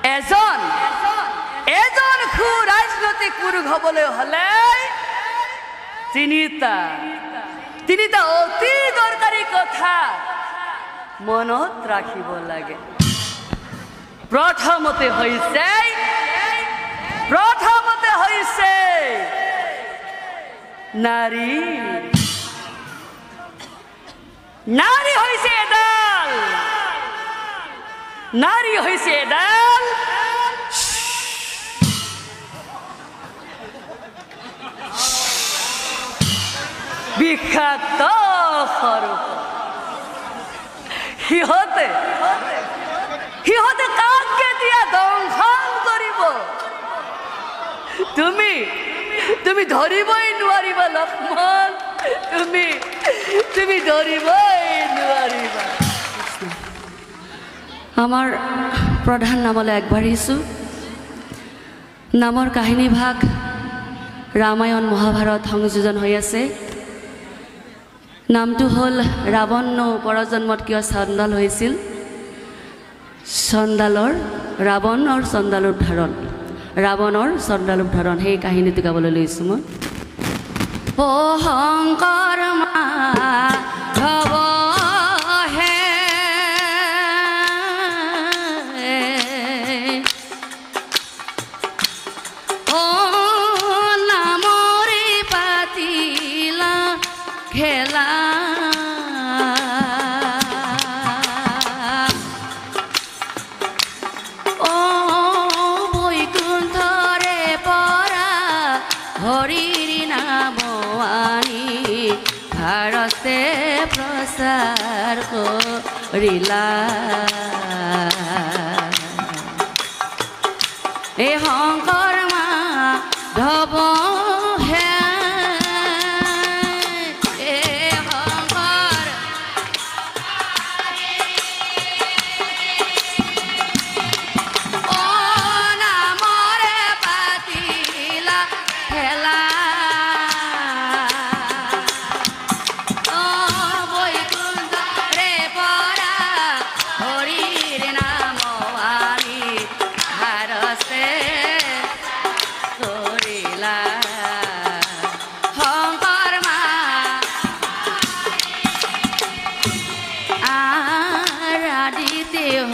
এজন এজন ৰাজনৈতিক পুৰুষ হ'বলৈ হ'লে তিনিটা অতি দৰকাৰী কথা মনত ৰাখিব লাগে। প্ৰথমতে হৈছে নাৰী হৈছে এডাল বিষাক্ত সৰ্প। সিহঁতে কাক কেতিয়া দংশন কৰিব তুমি ধৰিবই নোৱাৰিবা লক্ষ্মণ, তুমি ধৰিবই নোৱাৰিবা। আমাৰ প্ৰধান নামলৈ আগবাঢ়িছোঁ। নামৰ কাহিনী ভাগ ৰামায়ণ মহাভাৰত সংযোজন হৈ আছে। নামটো হ'ল ৰাৱণ পৰজন্মত কিয় চণ্ডাল হৈছিল, ৰাৱণৰ চণ্ডাল উদ্ধাৰণ সেই কাহিনীটো গাবলৈ লৈছোঁ মই। ও শংকৰ মাধৱ হে ও নামৰে পাতিলা খেলা হৰিৰ নাম আনি ভাৰতে প্ৰচাৰ কৰিলা। এই শংকৰ মাধৱ হে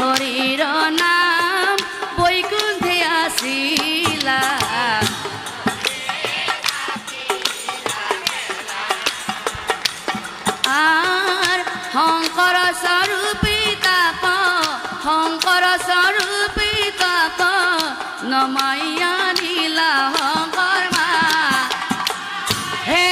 হৰিৰ নাম বৈকুণ্ঠে আছিলা। আৰ শংকৰ স্বৰূপী তাক নমাই আনিলা শংকৰ মা হে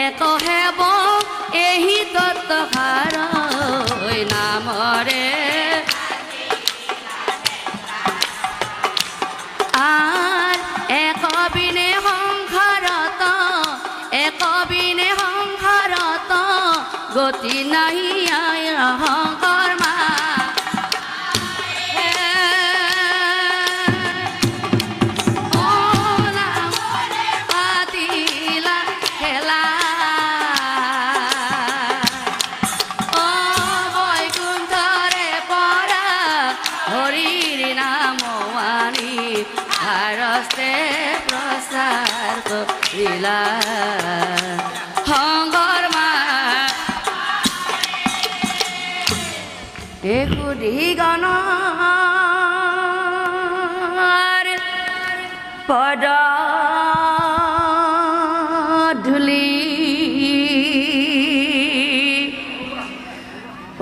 এক হেব এহি তৎসাৰ নামৰে আৰ একবিনে সংসাৰত গতি নাহি শংকৰ মা প্ৰচাৰ কৰিলা শংকৰ মা এই সুধি গণৰ পদ ধূলি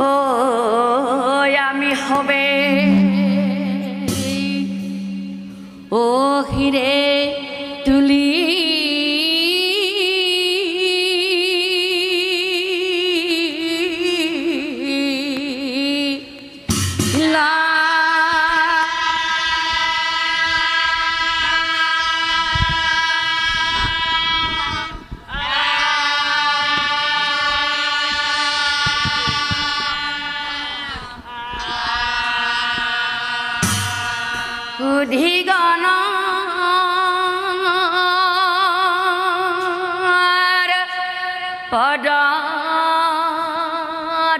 ও আমি হবে ও হিরে তুলি সুধি গণ পদ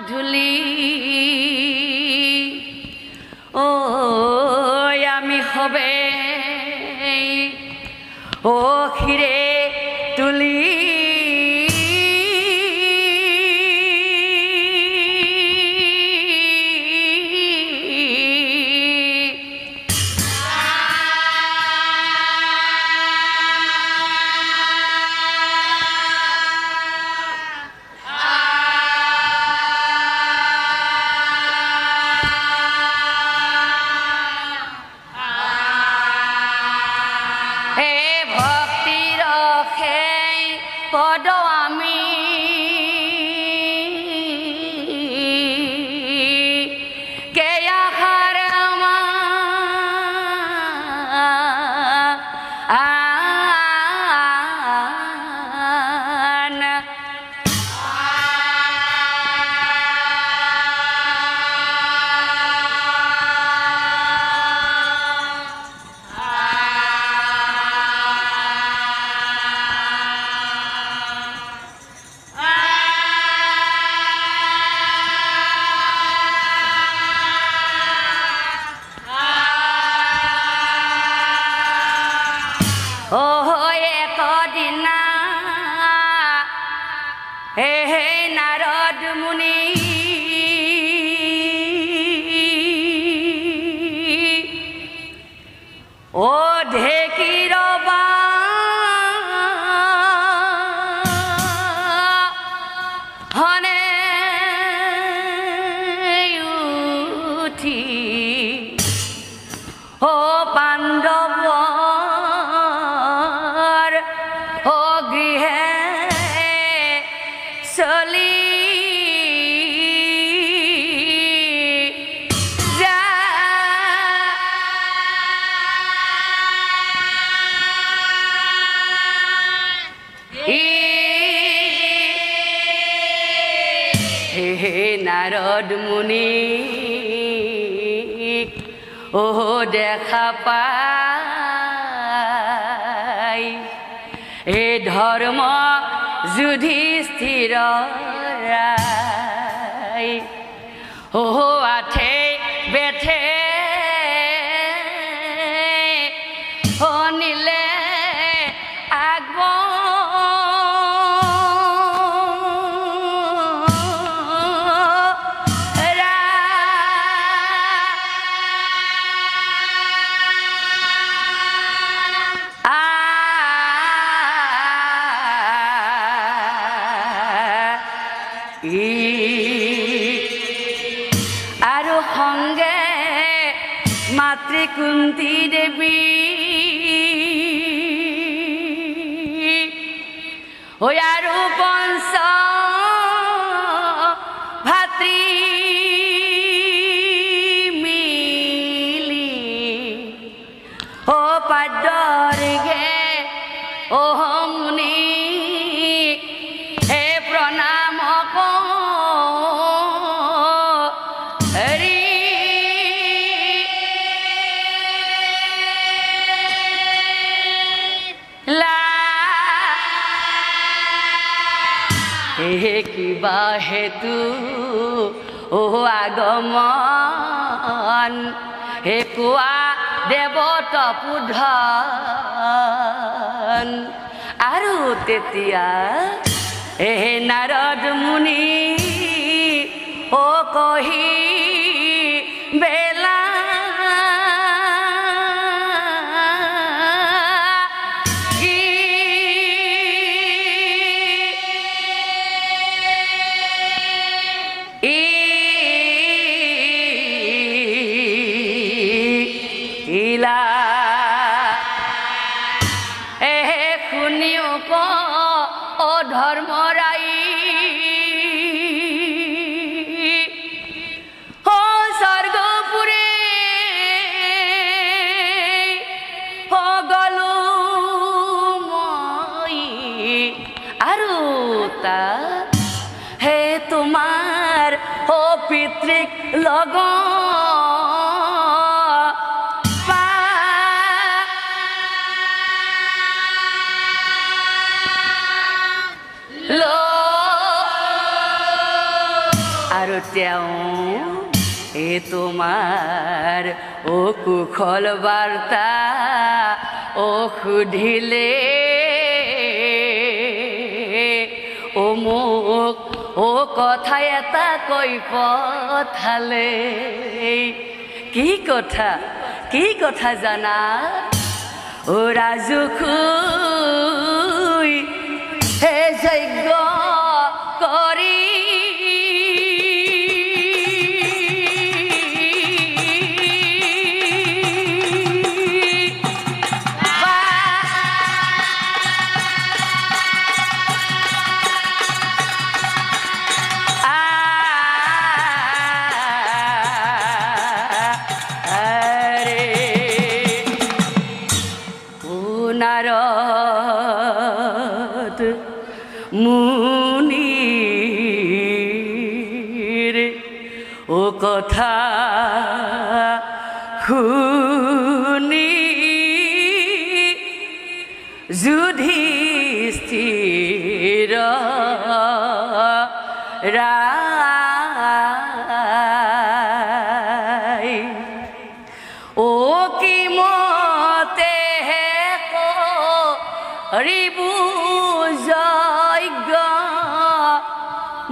ধূলি ও আমি হবে ও ক্ষীরে তুলি পদ আমি কে আখার একদিনা হে নারদ মুনি ও ঢেকির হনে উঠি ও পাণ্ডব ও গৃহে চলি যা হে নারদ মুনি ও দেখা পাই এ ধর্ম যুধিষ্ঠির রায় ও আঠে বেঠে ও নীলে আগব আরো সঙ্গে মাতৃ কুন্তি দেবী ওই আরো পঞ্চ ভাতৃ মিলি ও পাদর গে ও মুনি হে প্রণাম হে কিবা হেতু ও আগমন হে কোৱা দেৱত পুধন আৰু তেতিয়া হে নাৰদ মুনি ও কহি বেলা ধৰ্মৰাই ও স্বৰ্গপুৰে ও গলু মই আৰু তা হে তোমাৰ ও পিতৃক লগ পা তেওঁ তোমাৰ কুশল বাৰ্তা সুধিলে মোক কথা এটা কৈ পঠালে। কি কথা জানা? ৰাজুখুই হে যজ্ঞ কৰি নাৰদ মুনিৰ কথা শুনি যুধিষ্ঠিৰ ৰায় কি মতে ৰিবু যজ্ঞ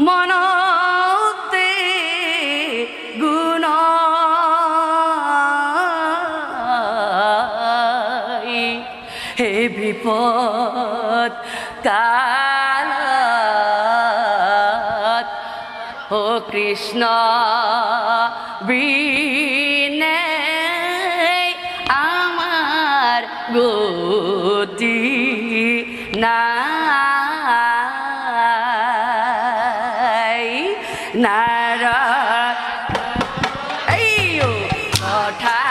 মনতে গুণ হে বিপদ কালত কৃষ্ণ বিনে আমাৰ গতি নাই। নাৰদ কথা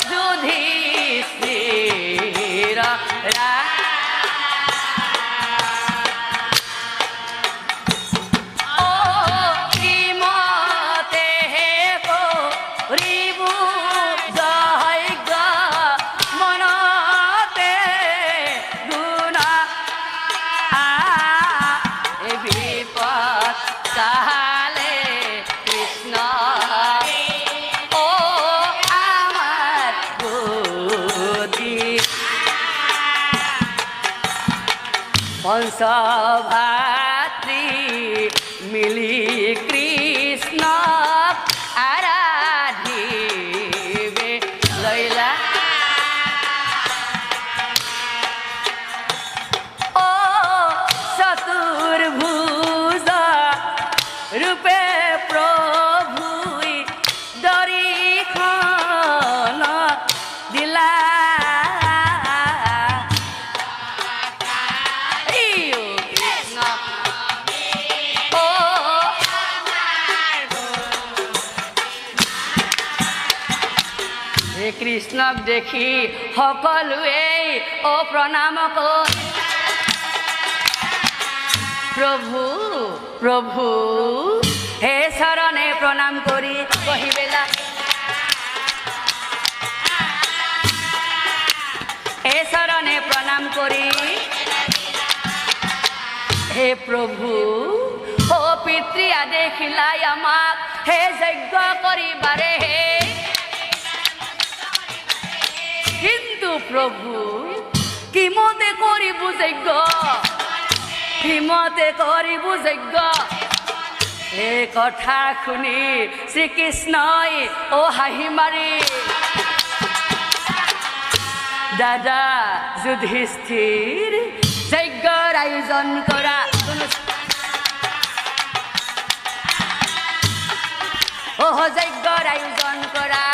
যুধিষ্ঠিৰ কি মতে কৰিবু যজ্ঞ মনতে গুণ বিপদ কালে কৃষ্ণ আমাৰ গতি পঞ্চভাতৃ মিলি কৃষ্ণক আৰাধিবে লৈলা। চতুৰ্ভুজ ৰূপে প্ৰভুই দৰিখন দিলা। কৃষ্ণক দেখি সকলোৱে প্ৰণাম কৰি প্ৰভু প্ৰভু হে চৰণে প্ৰণাম কৰি কহিবেলা হে চৰণে প্ৰণাম কৰি হে প্ৰভু পিতৃ আদেশিলাই আমাক হে যজ্ঞ কৰিবাৰে হে। কিন্তু প্ৰভু কিমতে কৰিবু যজ্ঞ কিমতে কৰিবু যজ্ঞ। এই কথা শুনি শ্ৰীকৃষ্ণই হাঁহি মাৰি দাদা যুধিষ্ঠিৰ যজ্ঞৰ আয়োজন কৰা যজ্ঞৰ আয়োজন কৰা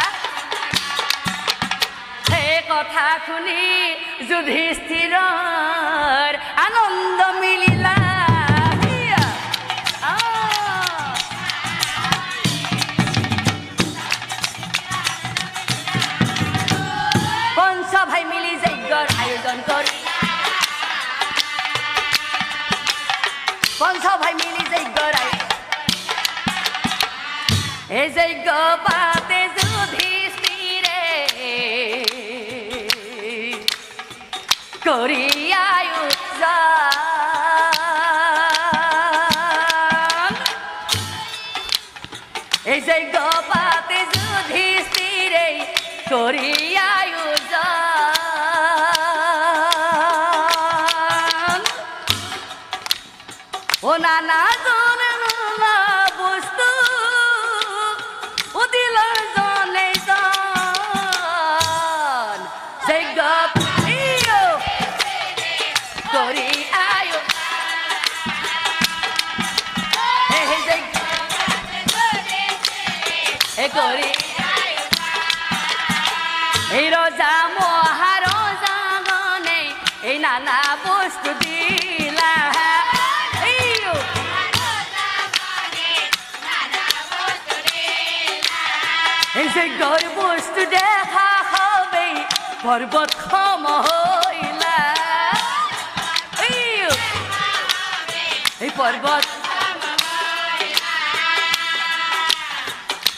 কথা শুনি যুধিষ্ঠিৰৰ আনন্দ মিলিলা। পঞ্চভাই মিলি যজ্ঞৰ আয়োজন কৰি পঞ্চভাই মিলি যজ্ঞৰ এই যজ্ঞ পাতে যুধিষ্ঠিৰে কৰি আয়োজন করি আয়োজন ও নানা জনে নানা বস্তু ও দিল জনে জন যজ্ঞ করি আয়ো করি এই রোজা মহারোজা গনে এই নানা বস্তু দিলা এই যে গর বস্তু দেখা হবে পর্বত ক্ষম হইলা এই পর্বত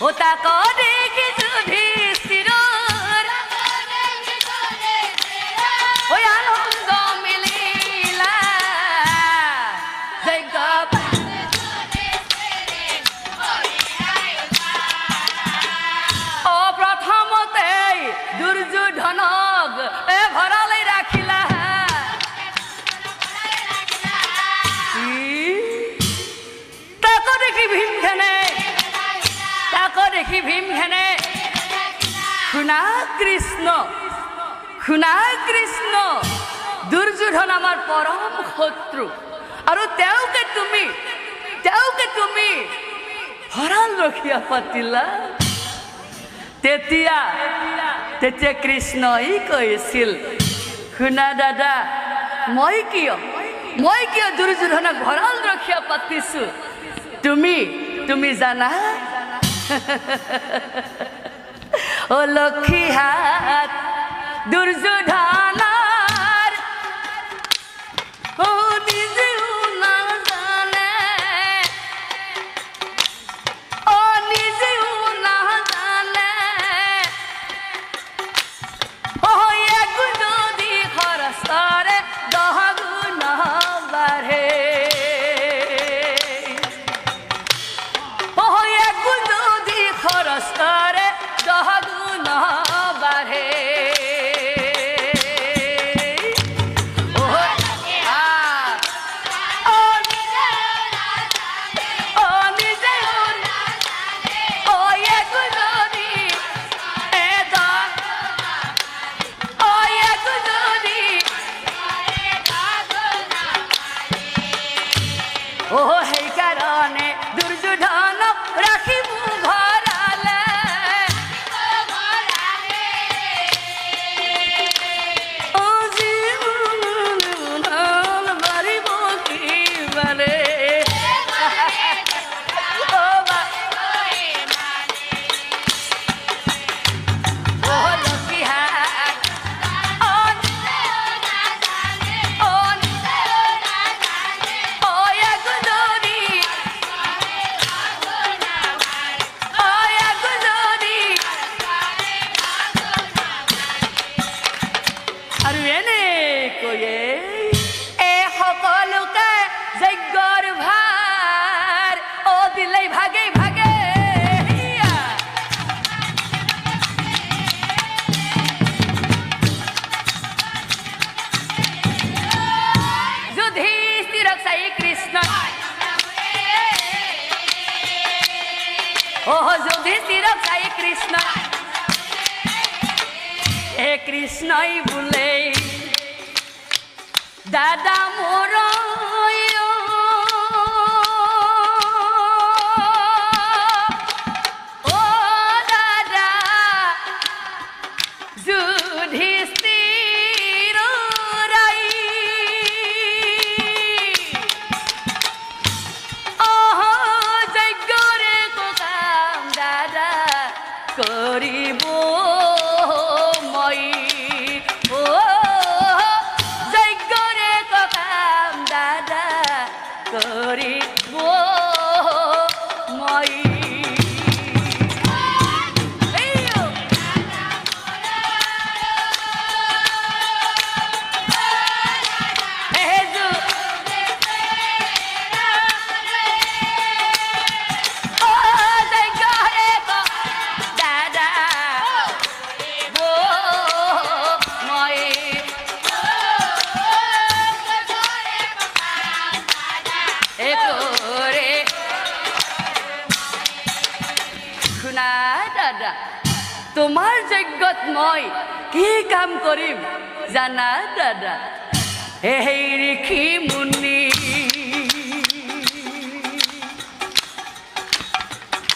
ও তা করে কিছু ভিস্তির ওই আনন্দ মিলিলা ও প্রথমতে দুর্যোধনক এ ভরালে রাখিলা তাকে দেখি ভীম খেনে দেখি ভীম খেনে শুনা কৃষ্ণ দুর্যোধন আমার পরম শত্রু আৰু তেওঁকে তুমি হৰাল ৰখিয়া পাতিলা তেতিয়া কৃষ্ণই কৈছিল শুনা দাদা মই কিয় দুৰ্যোধনক হৰাল ৰখিয়া পাতিছো তুমি জানা ও লক্ষ্মী হাত দুর্যোধনার ও নিজেও না জানে ও নিজেও না জানে ও এক যদি খরচ করে 10 গুণ বাড়ে খরচ করে 10 গুণ বাড়ে ও সেই কারণে দুর্যোধন রাখিব ঘরালে ও জীবন বাড়িব কি বলে সকলোকে যজ্ঞৰ ভাৰ ও দিলেই ভাগে ভাগে যুধিষ্ঠিৰক চাই কৃষ্ণ ও যুধিষ্ঠিৰক চাই কৃষ্ণ এ কৃষ্ণই বোলে দাদা মোর ও দাদা যুধিষ্ঠির রাই অহ যজ্ঞরে কাম দাদা করিব মই ও করিব মই তোমাৰ যজ্ঞত মই কি কাম কৰিম জানা দাদা এই ঋষি মুনি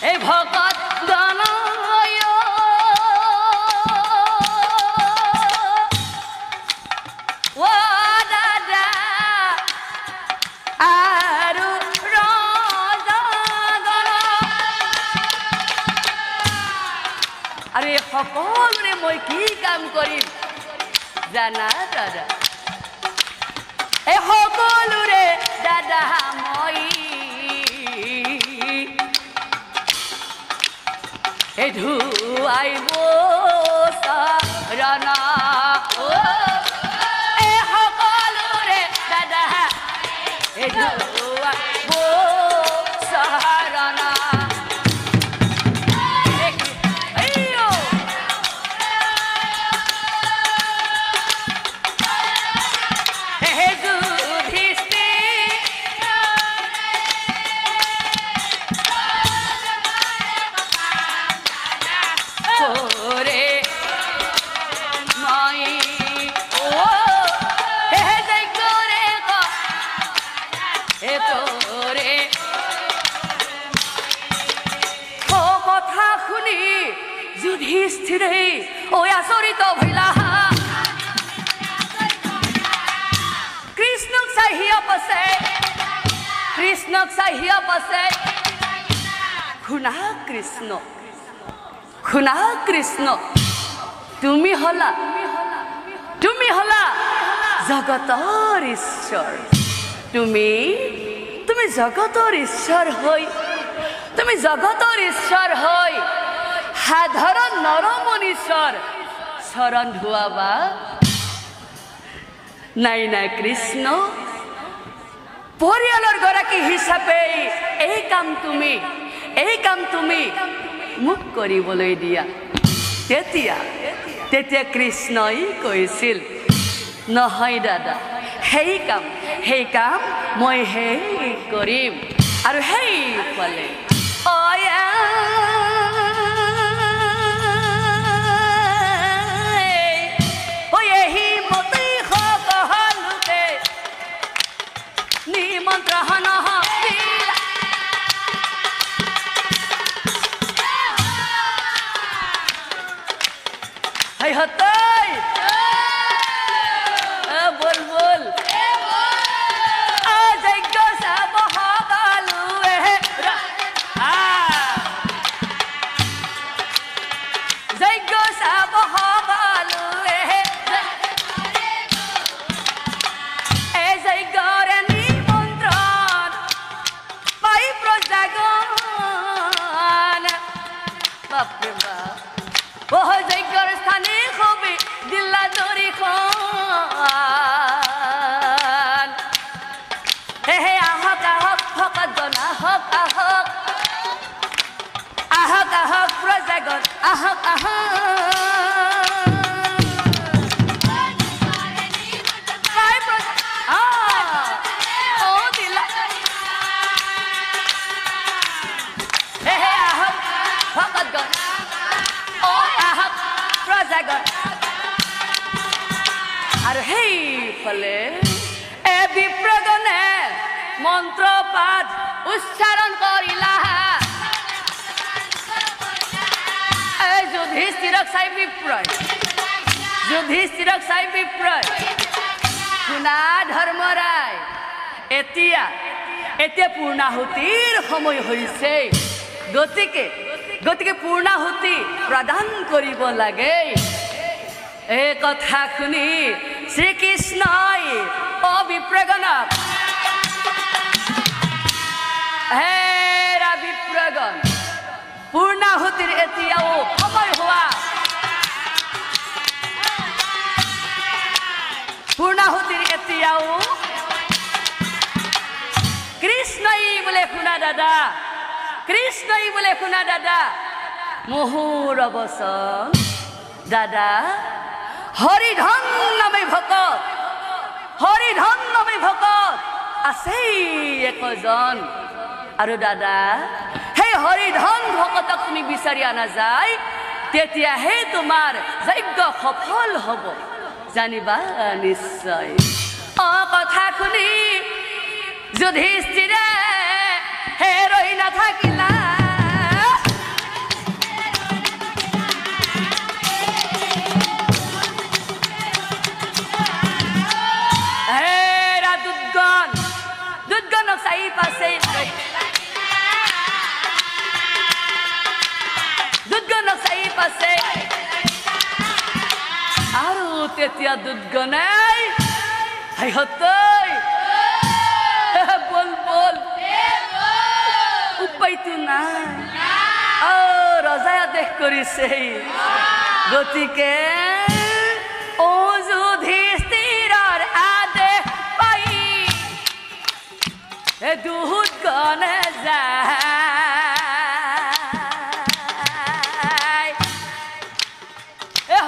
এই ভকত গণয় ও দাদা আৰু ৰজগণ আৰু এই সকলোৰে মই কি কাম কৰিম জানা দাদা এই সকলোৰে দাদা মই এই ধুৱাইব চৰণ এই সকলোৰে দাদা এই ধুৱাইব চৰণ যুধিষ্ঠিৰে ঐ আচৰিত ভৈলা কৃষ্ণক চাহিয়া পাছে শুনা কৃষ্ণ তুমি হলা জগতৰ ঈশ্বৰ তুমি জগতৰ ঈশ্বৰ হৈ সাধাৰণ নৰমনীষৰ চৰণ ধুৱাবা নাই কৃষ্ণ পৰিয়ালৰ গৰাকী হিচাপে এই কাম তুমি মোক কৰিবলৈ দিয়া তেতিয়া কৃষ্ণই কৈছিল নহয় দাদা সেই কাম মই কৰিম আৰু সেইফালে আৰু সেইফালে বিপ্ৰগণে মন্ত্ৰ পাঠ উচ্চাৰণ কৰিলা যুধিষ্ঠিৰক চাই বিপ্ৰয় শুনা ধৰ্মৰায় এতিয়া পূৰ্ণাহুতিৰ সময় হৈছে গতিকে পূৰ্ণাহুতি প্ৰদান কৰিব লাগে এই কথা শুনি শ্ৰীকৃষ্ণই বিপ্ৰগণক হেৰা বিপ্ৰগণ পূৰ্ণাহুতিৰ এতিয়াও সময় হোৱা কৃষ্ণই বোলে শুনা দাদা মোহৰ বচন দাদা হৰিধন নামে ভকত আছেই একজন আৰু দাদা সেই হৰিধন ভকতক তুমি বিচাৰি আনা যায় তেতিয়াহে তোমাৰ যজ্ঞ সফল হ'ব জানিবা নিশ্চয় কথা শুনি যুধিষ্ঠিৰে হে ৰৈ নাথাকিলা দুৰ্গনক চাই পাছে দুৰ্গনক চাই পাছে আৰু তেতিয়া দুৰ্গনে বল বল উপায়তো নাই ৰজাই আদেশ কৰিছে গতিকে যুধিষ্ঠিৰৰ আদেশ পাই দুৰ্গনে যায়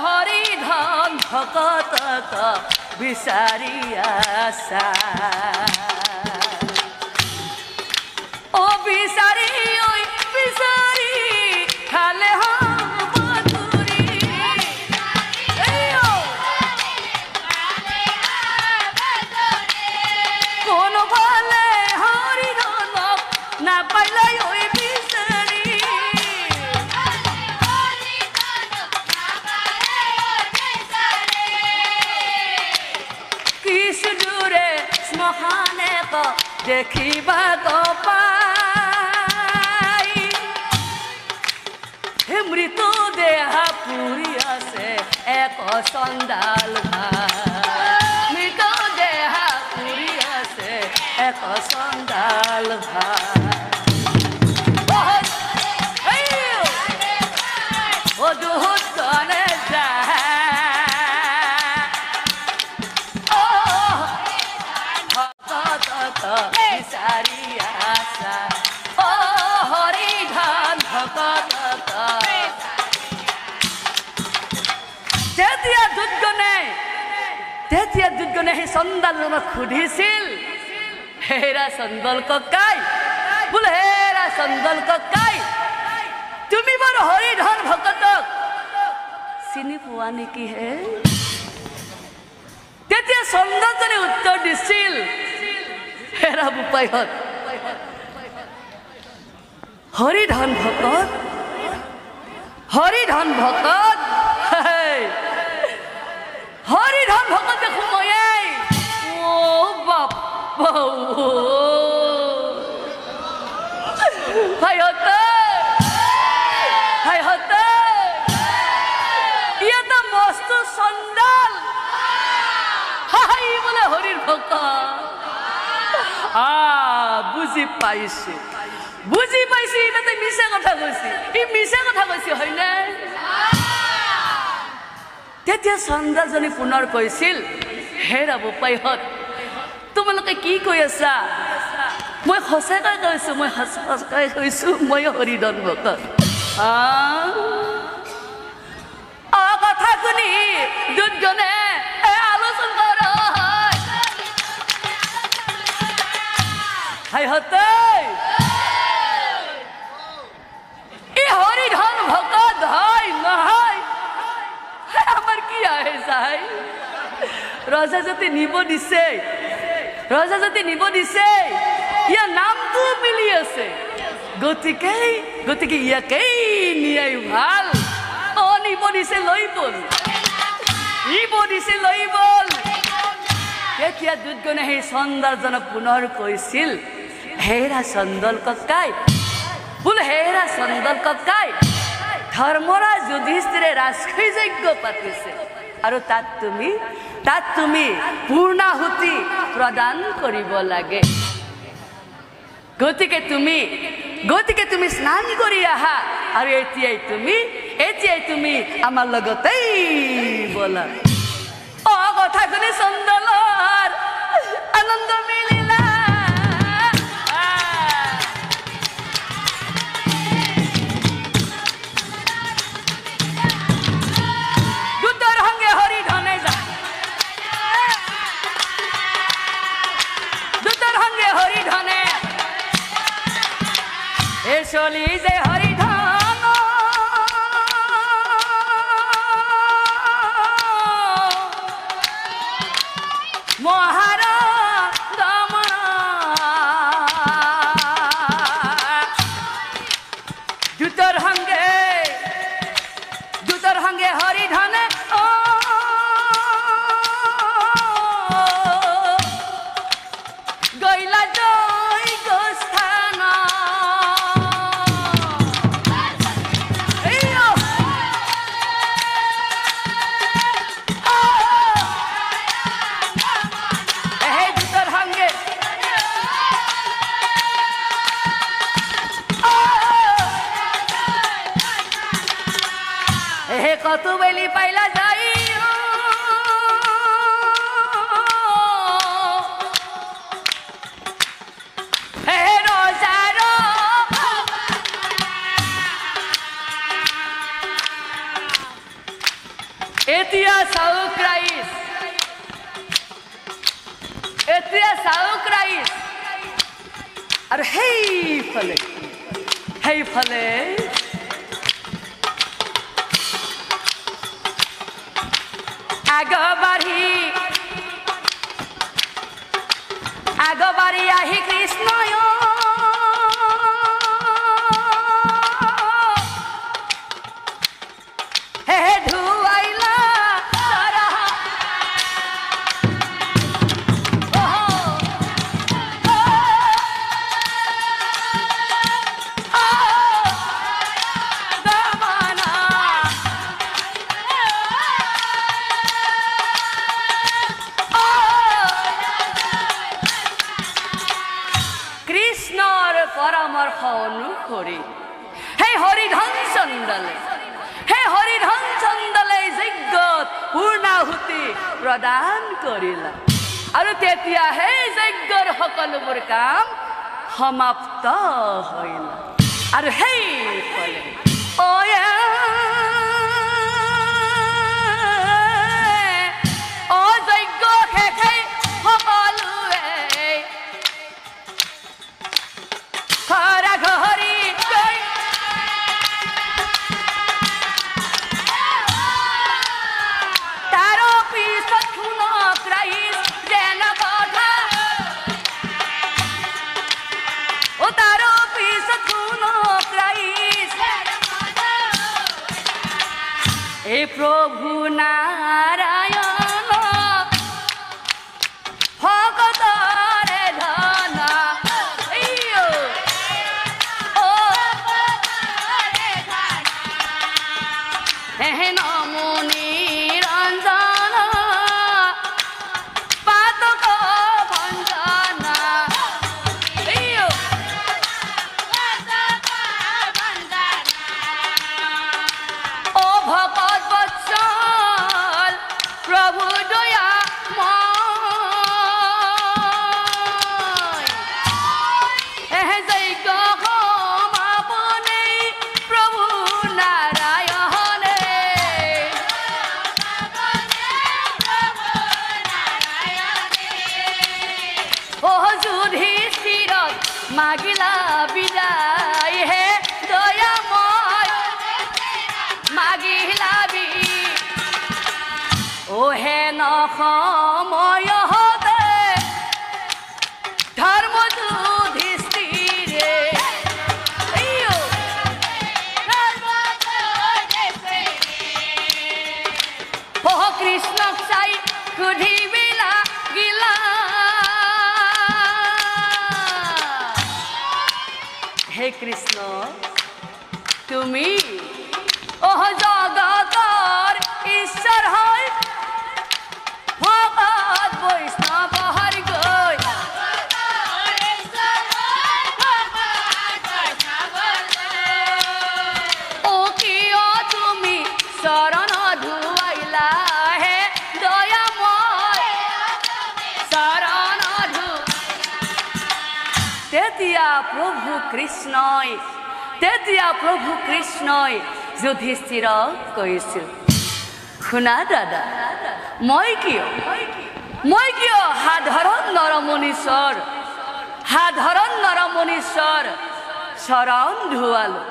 হৰি ধন ভকতক বিচাৰি আছা বিচাৰি বিচাৰি খালে কোনো ভালে হৰি ধনক নাপাইলে বিচাৰি কিছু দূৰে শ্মশানে দেখিবা পাই মৃত্যু দেহা পুৰি আছে এক চণ্ডাল মৃত্যু দেহা পুৰি আছে এক চণ্ডাল দুৰ্গনে বিচাৰি আছা হৰি ধন ভকতক তেতিয়া দুৰ্গনে সেই চণ্ডালজনক সুধিছিল হেৰা চণ্ডাল ককাই বোলে হেৰা চণ্ডাল ককাই তুমি বাৰু হৰি ধন ভকতক চিনি পোৱা নেকি হে তেতিয়া চণ্ডালজনে উত্তৰ দিছিল হেৰা বোপাইহঁত হৰি ধন ভকত হৰি ধন ভকত হৰি ধন ভকত দেখো ময়ে বাপ ভাইহঁতে ইয়াতে মস্ত চণ্ডাল বোলে হৰিৰ ভকত বুজি পাইছে তাতে মিছা কথা কৈছে মিছা কথা কৈছে হয়নে তেতিয়া চণ্ডালজনী পুনৰ কৈছিল হেৰা বোপাইহঁত তোমালোকে কি কৈ আছা মই সঁচাকৈ কৈছো মই সঁচাকৈ কৈছো মই হৰিধন ভকত কথা শুনি দুৰ্গনে আলোচনা ভাইহঁতে এই হৰিধন ভকত হয় নহয় আমাৰ কি আহে চাই ৰজা যদি নিব দিছে ইয়াৰ নামটো মিলি আছে গতিকে ইয়াকেই নিয়াই ভাল নিব দিছে লৈ বল তেতিয়া দুৰ্গনে সেই চণ্ডালজনক পুনৰ কৈছিল হেৰা চণ্ডাল ককাই বোলে হেৰা চণ্ডাল ককাই ধৰ্মৰাজ যুধিষ্ঠিৰে ৰাজসৈ যজ্ঞ পাতিছে আৰু তাত তুমি পূৰ্ণাহুতি প্ৰদান কৰিব লাগে গতিকে তুমি স্নান কৰি আহা আৰু এতিয়াই তুমি আমাৰ লগতেই বলা কথা শুনি চণ্ডালৰ আনন্দ মিলিলা দুটাৰ সঙ্গে হৰিধনে যায় চলি যে হৰিধন ভাঙে হৰি ধনে গৈলা জয় গোস্থান জুতোৰ ভাঙে কত বেলি পাইলা যাই এতিয়া চাওক ৰাইজ আৰু সেইফালে আগবাঢ়ি আহি কৃষ্ণয় হে ধুৱাইলা পৰামৰ্শ অনুসৰি হে হৰিধন চন্দলে যজ্ঞত পূৰ্ণাহুতি প্ৰদান কৰিলা আৰু তেতিয়াহে যজ্ঞৰ সকলোবোৰ কাম সমাপ্ত হৈল আৰু সেইফালে অযজ্ঞ শেষে সকলোৱে ঘৰা ঘৰি গৈ তাৰ পিছত শুনক ৰাইজ যেন কথা তাৰ পিছত শুনক ৰাইজ এই প্ৰভু নাৰায়ণ ভকতৰে ধন নমুনি ৰঞ্জন পাতক ভঞ্জন ও ভকত বৎসল প্ৰভু দয়া যজ্ঞ সমাপনে প্ৰভু নাৰায়ণ যুধিষ্ঠিৰক মাগিলা বিদায় হে দয়াময় মাগিলা হে নসময় হতে ধৰ্ম যুধিষ্ঠিৰে কৃষ্ণক চাই সুধিবিলা গিলা হে কৃষ্ণ তুমি জগতৰ ঈশ্বৰ হয় ভকত বৈষ্ণৱ হৰি গৈ কিয় তুমি চৰণ ধুৱাইলা হে দয়াময় চৰণ তেতিয়া প্ৰভু কৃষ্ণই যুধিষ্ঠিৰক কৈছিল শুনা দাদা মই কিয় সাধাৰণ নৰমনীশ্বৰ চৰণ ধুৱালো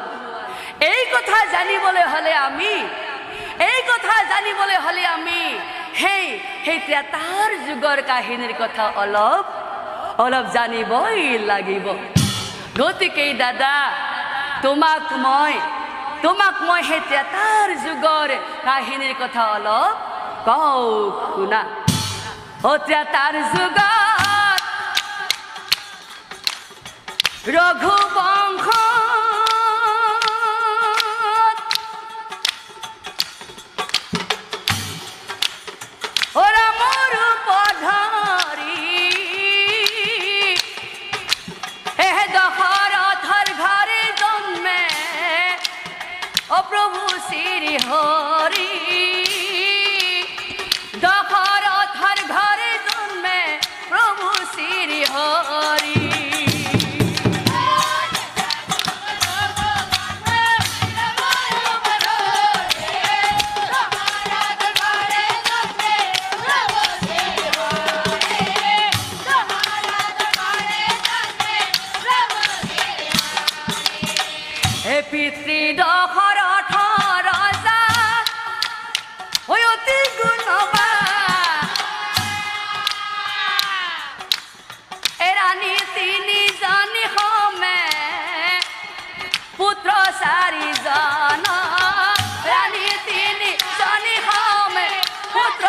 এই কথা জানিবলৈ হলে আমি সেই ত্ৰেতাৰ যুগৰ কাহিনীৰ কথা অলপ জানিবই লাগিব গতিকে দাদা তোমাক মই সেই ত্ৰেতাৰ যুগৰ কাহিনীৰ কথা অলপ কওঁ শুনা অত্যাচাৰ যুগত ৰঘুবংশ প্রভু শ্রী হরি দশরথর ঘরে জন্মে প্রভু শ্রী হরি হে পিতৃ দশরথ রজা ওই অতি গুণবান এরানি তিনিজনী সমে পুত্র চাৰিজন ৰাণী তিনিজনী সমে পুত্ৰ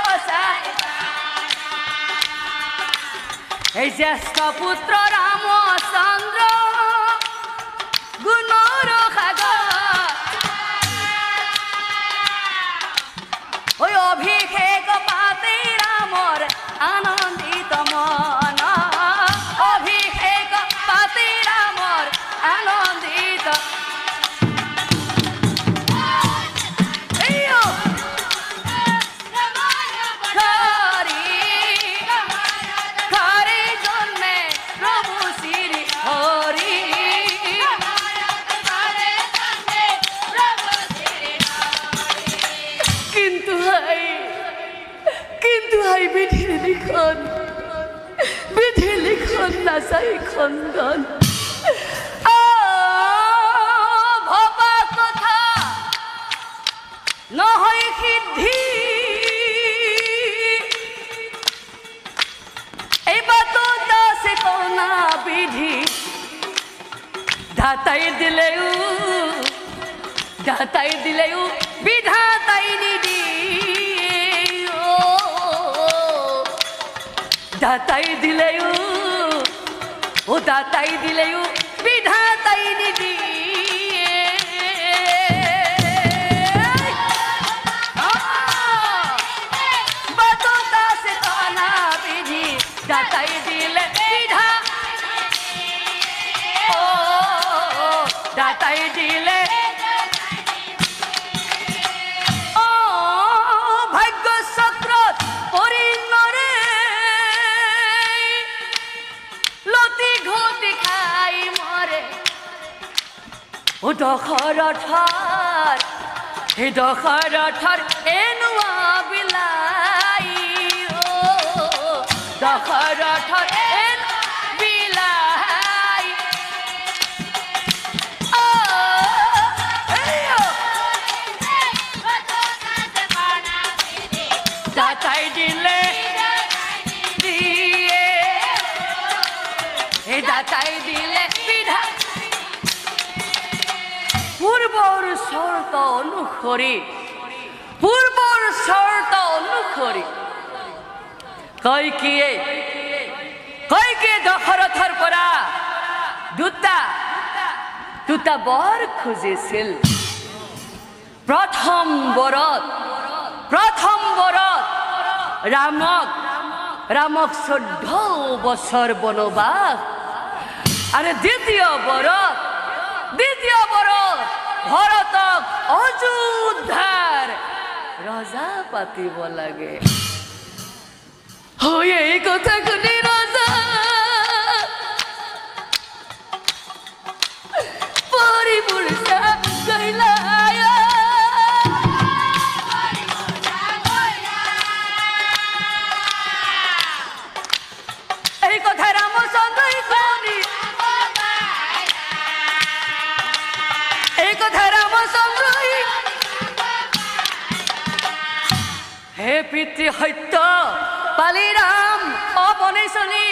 এই জ্যেষ্ঠ পুত্ৰ ৰামচন্দ্ৰ গুণৰ সাগৰ ওই অভিষেক পাতে ৰামৰ আনন্দিত মন অভিষেক পাতে ৰামৰ আনন্দিত ঘরে জন্মে প্রভু শ্রী হরি কিন্তু হাই বিধি লিখন নাচাই খন্দন ভবা কথা নহয় সিদ্ধি এইবাতো দাসে কনা বিধি ধাতাই দিলেও বিধাতাই নিদি দাতাই দিলেও বিধাতাই নিদি বাততা সে কনা বিধি দাতাই দিলে বিধা দাতাই দিলে ভাগ্য চক্ৰত পৰিণৰে লতি ঘটি খাই মরে ও দশরথর এনুয়া বিলাই ও দশরথর এন বিলাই দাতাই দিলে দাতাই দিলে বিধা পূর্বর শর্ত অনুসরি কৈকিয়ে দশৰথৰ পৰা দুটা বৰ খুজিছিল প্ৰথম বৰত ৰামক 14 বছৰ বনবাস আৰু দ্বিতীয় বৰত ভৰতক অযোধ্যাৰ ৰজা পাতিব লাগে এই কথা শুনি ৰজা পৰিমূৰ্ছা গইলা এই কথা ৰামচন্দ্ৰই শুনি হে পিতৃ সত্য পালি ৰাম অবনেশনী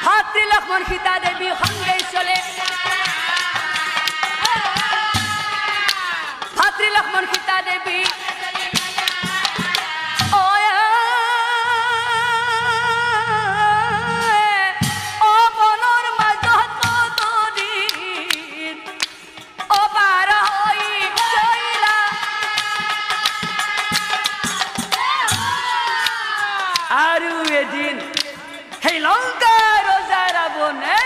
ভাতৃ লক্ষ্মণ সীতা দেৱী সংগে চলে মাতৃ লক্ষ্মণ সীতা দেৱী বনৰ মাজত পদূলিত অপাৰ হৈ গৈলা। আৰু এদিন সেই লংকাৰ ৰজা ৰাৱণে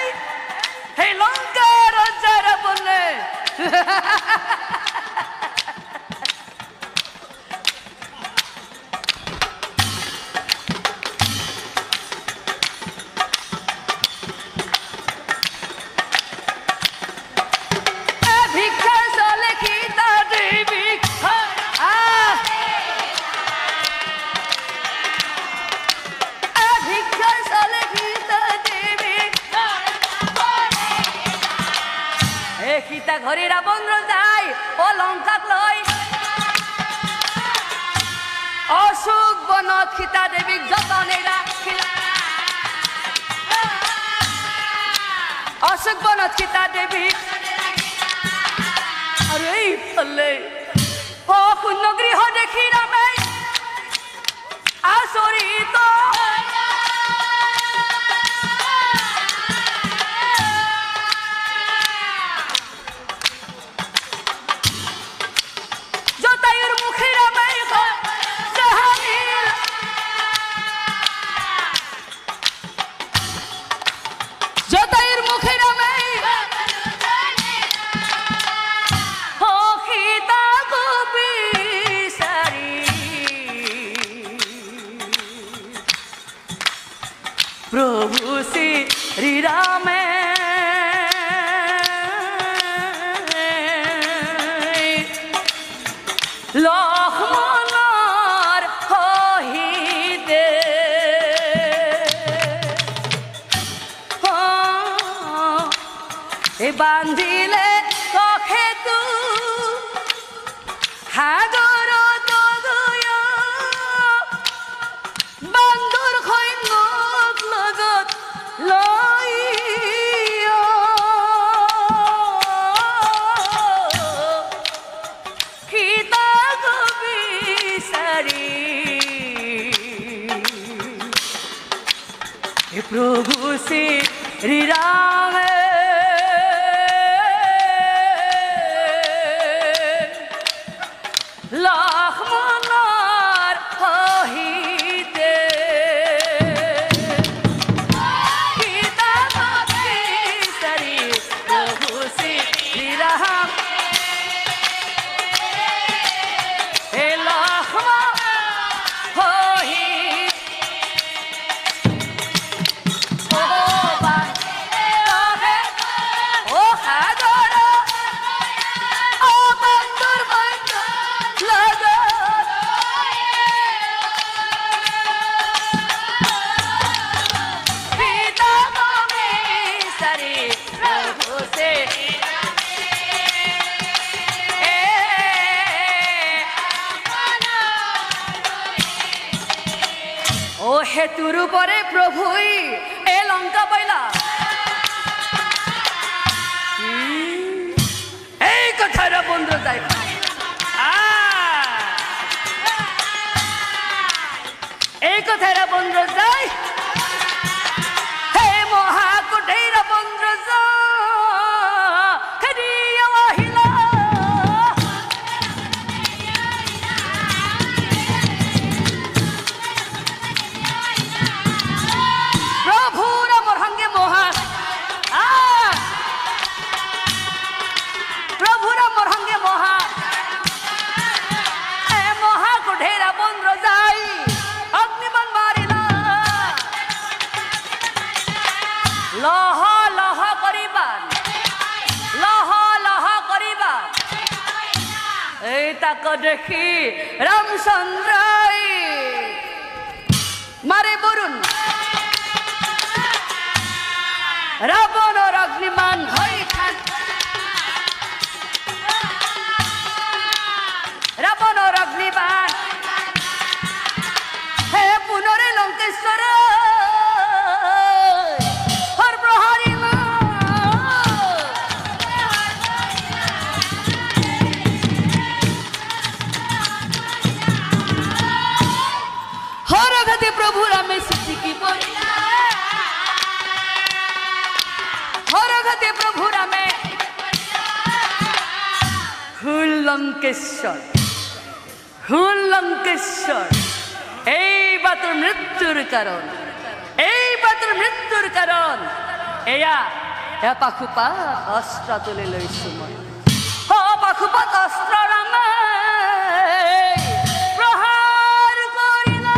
ভিক্ষা চলে সীতা দেৱীক ভিক্ষা চলে সীতা দেৱীক সীতা ঘৰে ৰাবণ যায় ও লঙ্কাক লয় অশোক বনত সীতা দেৱীক যতনে ৰাখিলা। অশোক বনত সীতা দেৱীক আৰু এইফালে শূন্য গৃহ দেখি ৰামে আচৰিত প্ৰভু শ্ৰী ৰামে লক্ষ্মণৰ সহিতে বান্ধিলে কখেতু সাগৰত গৈ বান্ধুৰ সৈন্যক লগত লৈ সীতাক বিচাৰি প্ৰভু শ্ৰী ৰামে লক্ষ্মণৰ সহিতে সীতাক বিচাৰি প্ৰভু শ্ৰী ৰাম লক্ষ্মণ ও হেতুর উপরে প্রভুই এ লঙ্কা পাইলা এই কথার বন্ধু যাই এই কথার বন্ধু যাই হে মহাকুটের বন্ধু যা লহ লহ করিবা এই তাক দেখি রামচন্দ্রাই মারে বরুণ রাবণর অগ্নিমান হই থাক রাবণর অগ্নিমান হে পুনরে লঙ্কেশ্বর লঙ্কেশ্বৰ হুল লঙ্কেশ্বৰ এইবা তোৰ মৃত্যুৰ কাৰণ এইবা তোৰ মৃত্যুৰ কাৰণ এয়া পাশুপাত অস্ত্ৰ তুলি লৈছো মই পাশুপাত অস্ত্ৰ ৰঙা প্ৰহাৰ কৰিলা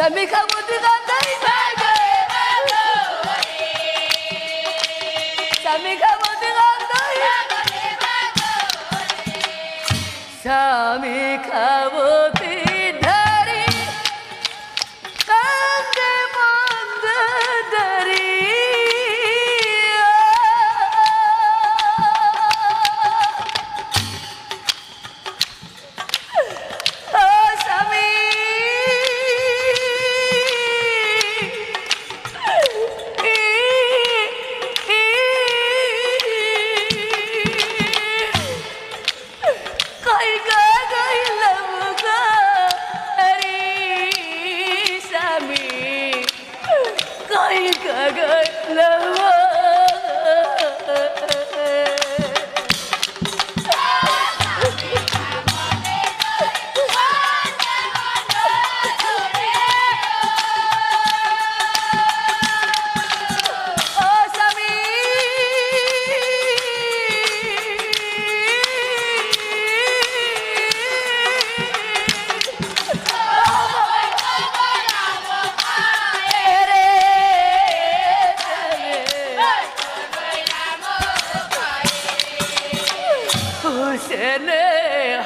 Sami kamu tidak dari bagai Sami kamu tidak dari Sami kamu dari Kangge manda dari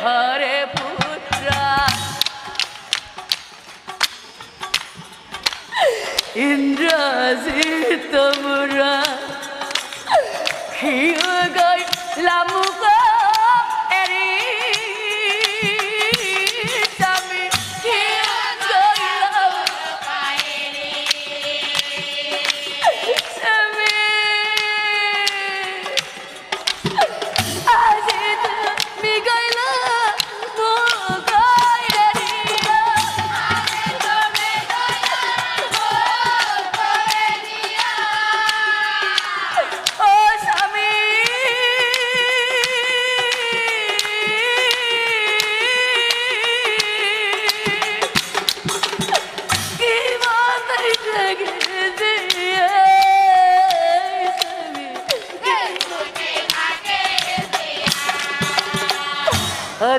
हरे पुत्रा इंद्रजित मुरा हियो गई लामुका एरी सामी हियो गई लामुका एरी सामी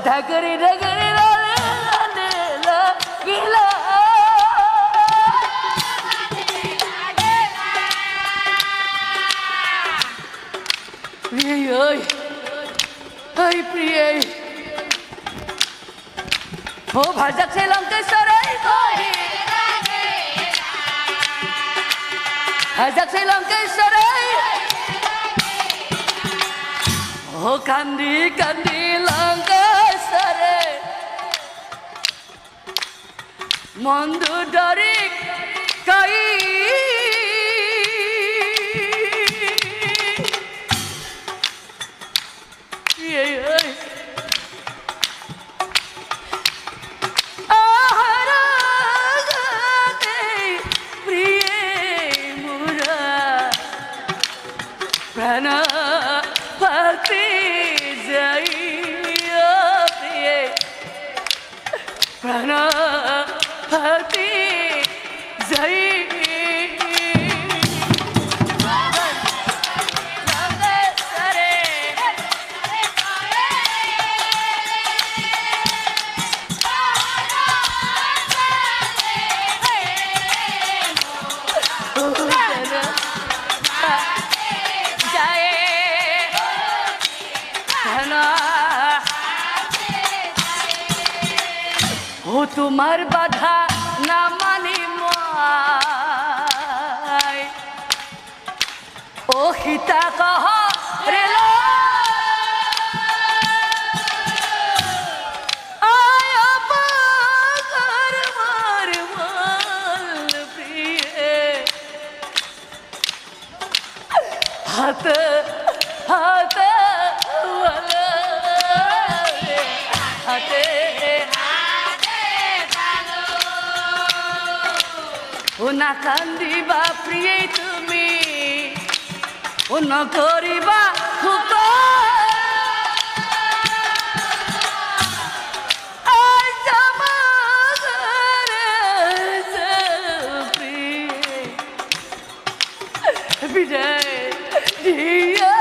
ढकरी ढकरी गिला प्रिय हो भाजक से लंकेश्वर भाजक से लंकेश्वर हो कांदी कांदी लंकेश्वर मंदु डरी कई प्राण भक्ति जय তোমার বাধা না মানি মই ও সীতা কহ রেল হাত হাত হাতে ও না কান্দিবা প্রিয়ে তুমি ও ন করিবা হুক বিজয় দিয়া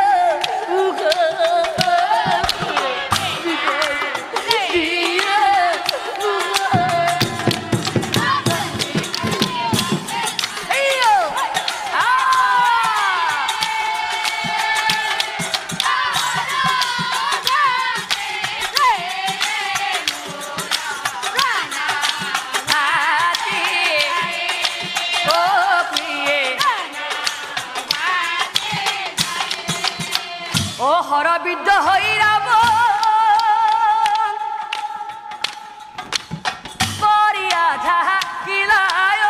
ও হরবিদ্ধ হই রাব করিয়া যাহা কিলায়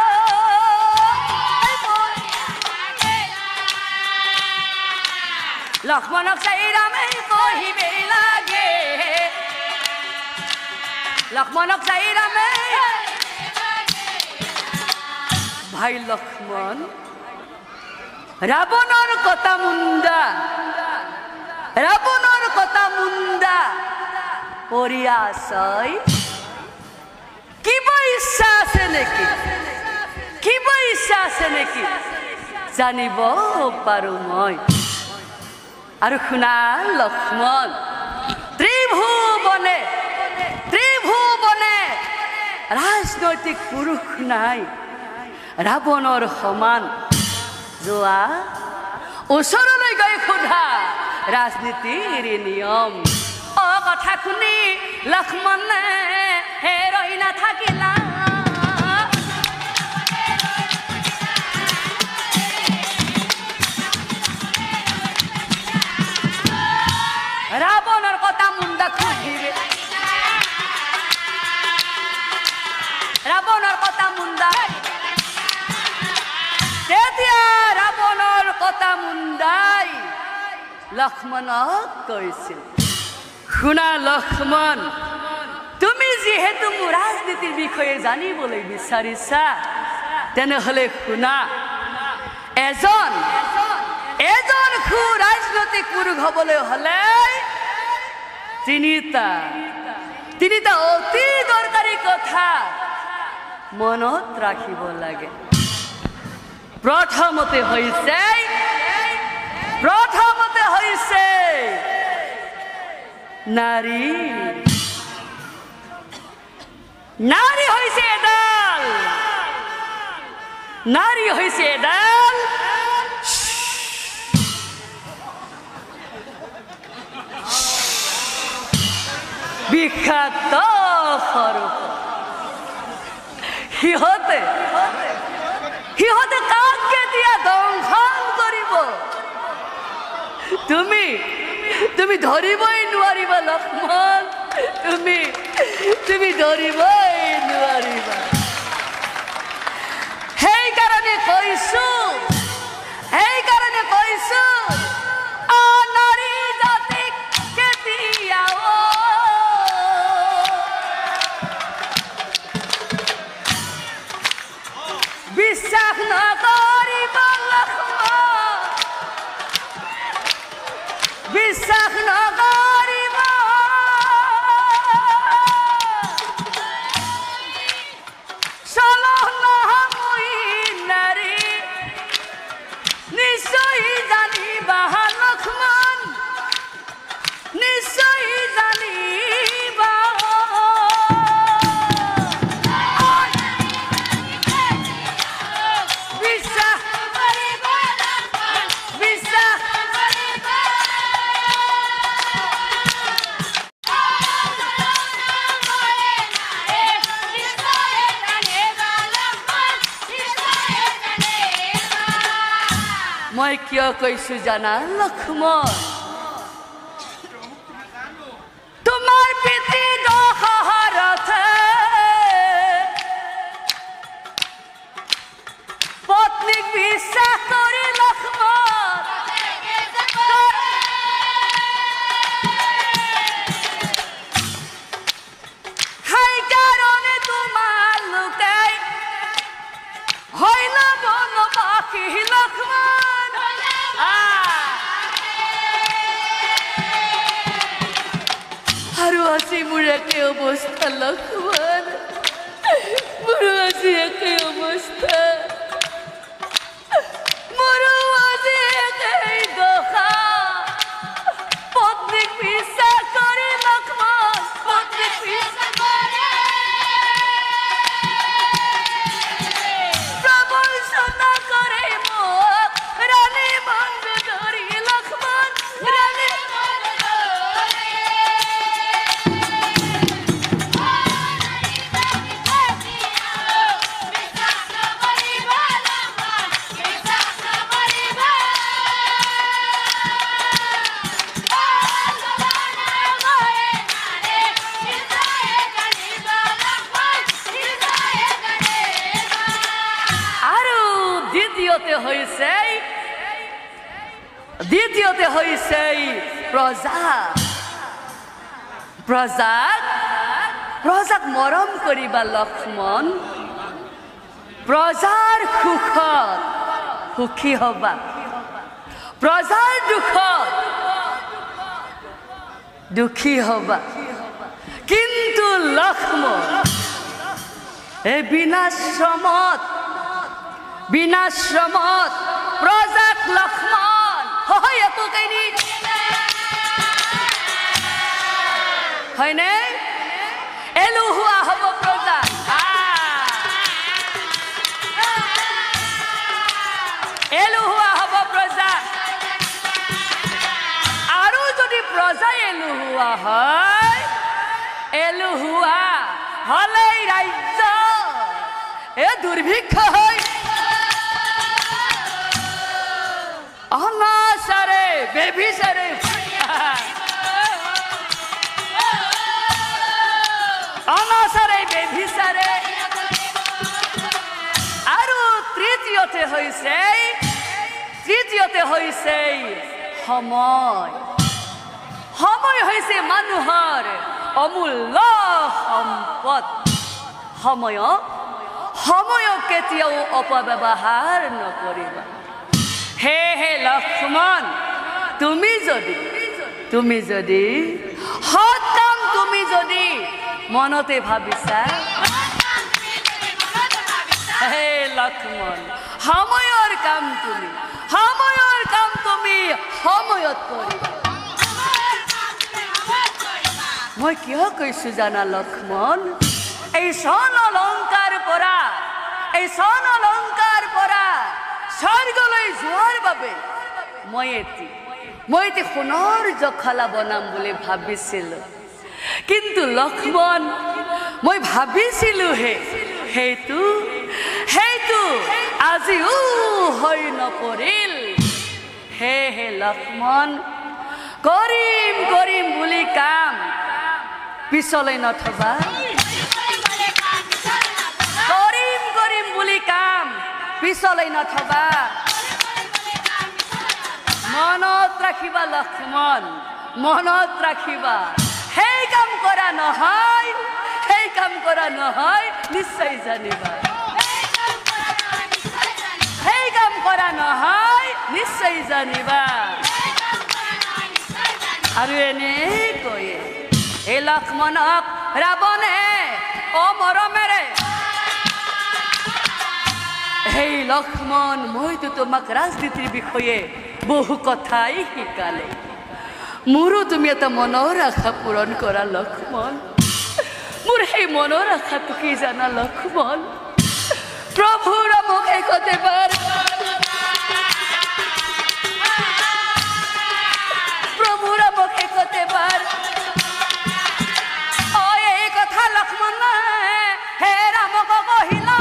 লক্ষ্মণক চাই রামে কহিবে লাগে লক্ষ্মণক চাই রামে ভাই লক্ষ্মণ রাবণর কথা মুন্দা রাবণর কথা মুন্দা পরিয়াশয় কিবা ইচ্ছা আছে নেকি কিবা ইচ্ছা আছে নেকি জানিব পাৰো মই আৰু শুনা লক্ষ্মণ ত্ৰিভুৱনে ৰাজনৈতিক পুৰুষ নাই ৰাৱণৰ সমান যোৱা ওচৰলৈ গৈ সোধা ৰাজনীতিৰ নিয়ম অ কথা শুনি লক্ষ্মণে হেৰই নাথাকিলা ৰাৱণৰ কথা মুণ্ডা খুজিবে ৰাৱণৰ কথা মুণ্ডা তেতিয়া ৰাৱণৰ কথা মুণ্ডাই লক্ষ্মণক কৈছিল শুনা লক্ষ্মণ তুমি যিহেতু মোৰ ৰাজনীতিৰ বিষয়ে জানিবলৈ বিচাৰিছা তেনেহলে শুনা এজন ৰাজনৈতিক পুৰুষ হ'বলৈ হলে তিনিটা অতি দৰকাৰী কথা মনত ৰাখিব লাগে প্ৰথমতে হৈছে নাৰী হৈছে এডাল বিষাক্ত সৰ্প সিহঁতে কাক কেতিয়া দংশন কৰিব তুমি ধৰিবই নোৱাৰিবা লক্ষ্মণ তুমি ধৰিবই নোৱাৰিবা সেইকাৰণে কৈছো নাৰী জাতিক কেতিয়াও বিশ্বাস নকৰিবা লক্ষ্মণ বিশ্বাস নকৰিবা চলহ নহয় নাৰী নিশ্চয় জানিবা লক্ষ্মণ নিশ্চয় জানিবা মই কিয় কৈছো জানা লক্ষ্মণ তোমাৰ পিতৃ দশৰথে পত্নীক বিশ্বাস কৰি লক্ষ্মণ সেইকাৰণে তোমালোকে হইল বনবাসী লক্ষ্মণ আৰু আজি মোৰ একে অৱস্থা লক্ষ্মণ মোৰো আজি একে অৱস্থা মোৰো আজি একেই দশা পত্নীক বিশ্বাস কৰি লক্ষ্মণ পত্নীক বিশ্বাস কৰে প্ৰবঞ্চনা কৰে মোক ৰাণী বন্ধ ধৰি লক্ষ্মণ ৰাণী দ্বিতীয়তে হৈছে প্ৰজাক মৰম কৰিবা লক্ষ্মণ প্ৰজাৰ সুখত সুখী হবা প্ৰজাৰ দুখত দুখী হবা কিন্তু লক্ষ্মণ এই বিনাশ্ৰমত প্ৰজাক লক্ষ্মণ হয় একো কেনি হয়নে এলুহুৱা হ'ব প্ৰজা এলুহুৱা হ'ব প্ৰজা আৰু যদি প্ৰজা এলুহুৱা হয় এলুহুৱা হলেই ৰাজ্য এ দুৰ্ভিক্ষ হয় অনাচাৰে বেভিচাৰে অনাচাৰে বেভিচাৰে আৰু তৃতীয়তে হৈছে সময় হৈছে মানুহৰ অমূল্য সম্পদ সময়ক কেতিয়াও অপব্যৱহাৰ নকৰিবা হে লক্ষ্মণ তুমি যদি সৎ কাম তুমি যদি মনতে ভাবিছা হে লক্ষ্মণ সময়ৰ কাম তুমি সময়ত কৰিবা মই কিয় কৈছো জানা লক্ষ্মণ এই স্বৰ্ণ অলংকাৰ পৰা স্বৰ্গলৈ যোৱাৰ বাবে মই এটি সোণৰ জখলা বনাম বুলি ভাবিছিলো কিন্তু লক্ষ্মণ মই ভাবিছিলো সেইটো আজিও হৈ নপৰিল হে লক্ষ্মণ কৰিম বুলি কাম পিছলৈ নথবা কৰিম বুলি কাম পিছলৈ নথবা মনত ৰাখিবা লক্ষ্মণ মনত ৰাখিবা সেই কাম কৰা নহয় নিশ্চয় জানিবা সেই কাম কৰা নহয় নিশ্চয় জানিবা আৰু এনেকৈয়ে এই লক্ষ্মণক ৰাৱণে অমৰমেৰে হে লক্ষ্মণ মইতো তোমাক ৰাজনীতিৰ বিষয়ে বহু কথাই শিকালে মোৰো তুমি এটা মনৰ আশা পূৰণ কৰা লক্ষ্মণ মোৰ সেই মনৰ আশাটো কি জানা লক্ষ্মণ প্ৰভু ৰামক একতেবাৰ এই কথা লক্ষ্মণ হে ৰামক কহিলা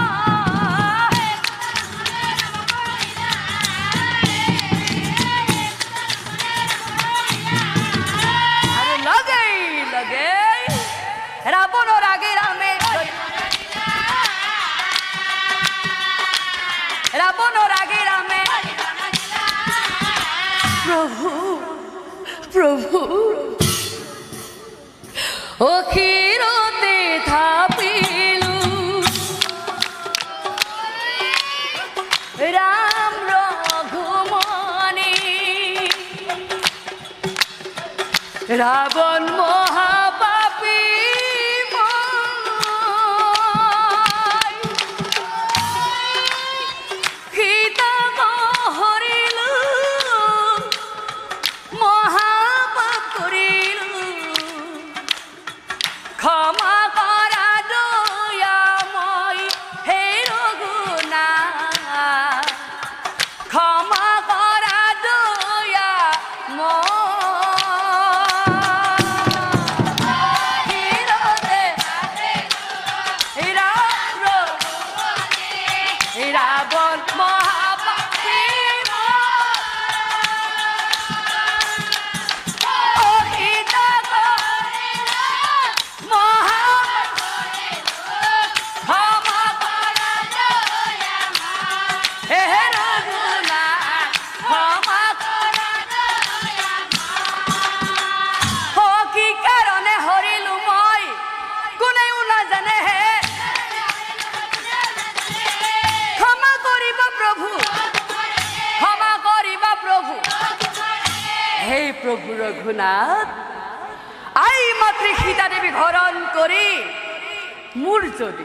প্ৰভু অখিৰতে থাপিলো ৰাম ৰঘুমণি ৰাৱণ মহাপাপী ক্ষমা কৰা দয়াময় হে ৰঘুনাথ ক্ষমা কৰা দয়াময় ৰাৱণ মহাপাপী হে প্ৰভু ৰঘুনাথ আই মাতৃ সীতা দেৱী হৰণ কৰি মোৰ যদি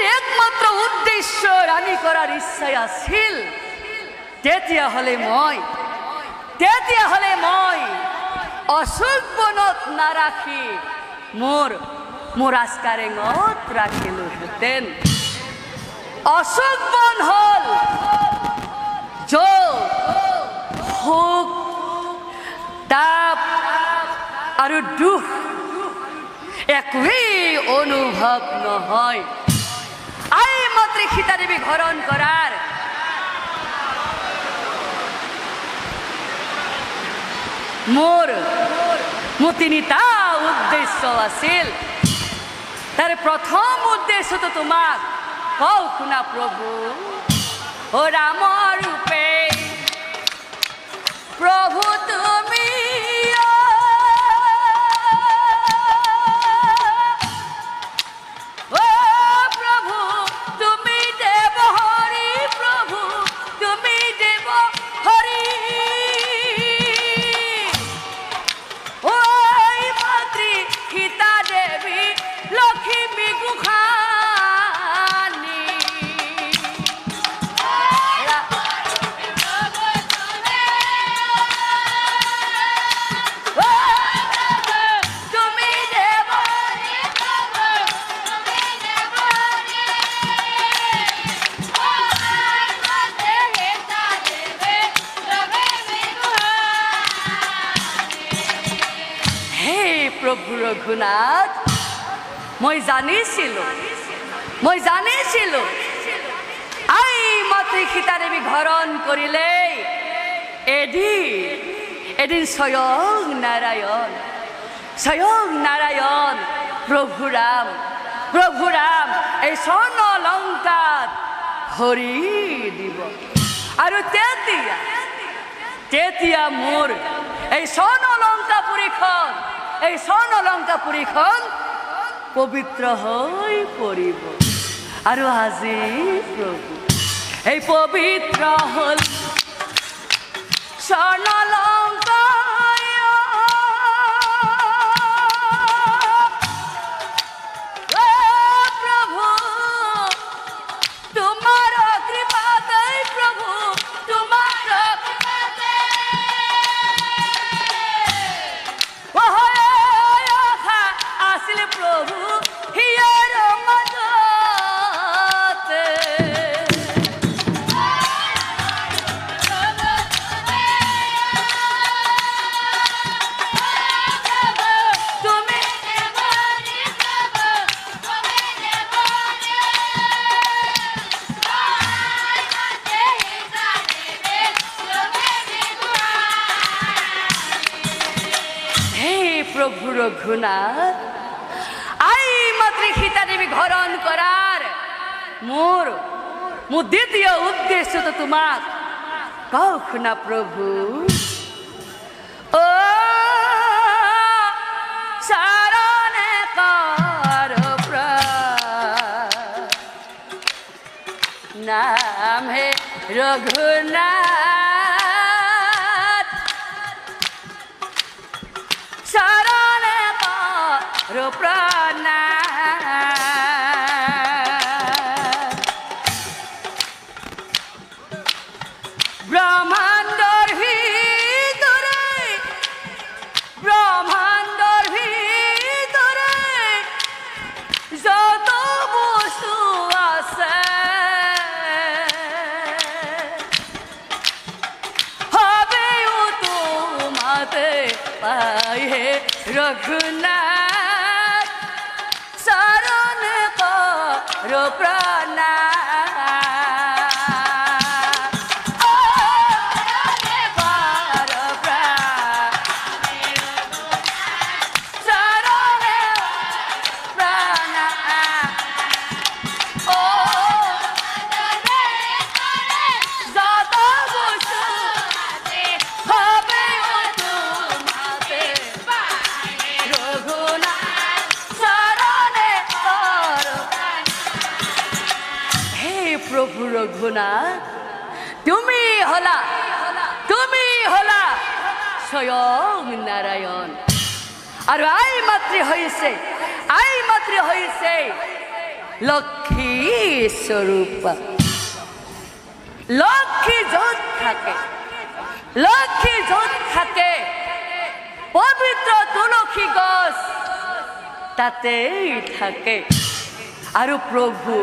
একমাত্ৰ উদ্দেশ্য ৰাণী কৰাৰ ইচ্ছা আছিল তেতিয়াহ'লে মই অশোক বনত নাৰাখি মোৰ ৰাজকাৰেঙত ৰাখিলোহেঁতেন অশোক বন হ'ল য'ত সুখ তাপ আৰু দুখ একোৱেই অনুভৱ নহয় আই মাতৃ সীতা দেৱীক হৰণ কৰাৰ মোৰ তিনিটা উদ্দেশ্য আছিল তাৰে প্ৰথম উদ্দেশ্যটো তোমাক কওঁ শুনা প্ৰভু ও ৰামৰ ৰূপে প্ৰভু তুমি প্ৰভু তুমি দেৱ হৰি প্ৰভু তুমি দেৱ হৰি ঐ মাতৃ সীতা দেৱী লক্ষ্মী গোসানী প্ৰভু ৰঘুনাথ মই জানিছিলোঁ আই মাতৃ সীতা দেৱী হৰণ কৰিলে এদিন স্বয়ং নাৰায়ণ প্ৰভু ৰাম এই স্বৰ্ণ লংকাত ভৰি দিব আৰু তেতিয়া মোৰ এই স্বৰ্ণলংকাপুৰীখন পবিত্ৰ হৈ পৰিব আৰু আজি প্ৰভু এই পবিত্ৰ হ'ল স্বৰ্ণলংকা প্ৰভু তোমাৰ কৃপাতে প্ৰভু তোমাৰ আছিল প্ৰভু হিয়াৰ মাজতে প্ৰভু ৰঘুনাথ আই মাতৃ সীতা দেৱীক হৰণ কৰাৰ মোৰ দ্বিতীয় উদ্দেশ্যটো তোমাক কওঁ শুনা প্ৰভু ও नाम है रघुनाथ शरण करो प्रणाम ब्रह्मांडर ভিতরে যত বস্তু আছে হবেও তোমাতে পাই হে রঘুনাথ শরণ করো প্রণাম প্রভু রঘুনাথ তুমি হলা স্বয়ং নারায়ণ আর আই মাতৃ হইছে লক্ষ্মী স্বরূপ লক্ষ্মী যত থাকে পবিত্র তুলসী গছ তাতেই থাকে আর প্রভু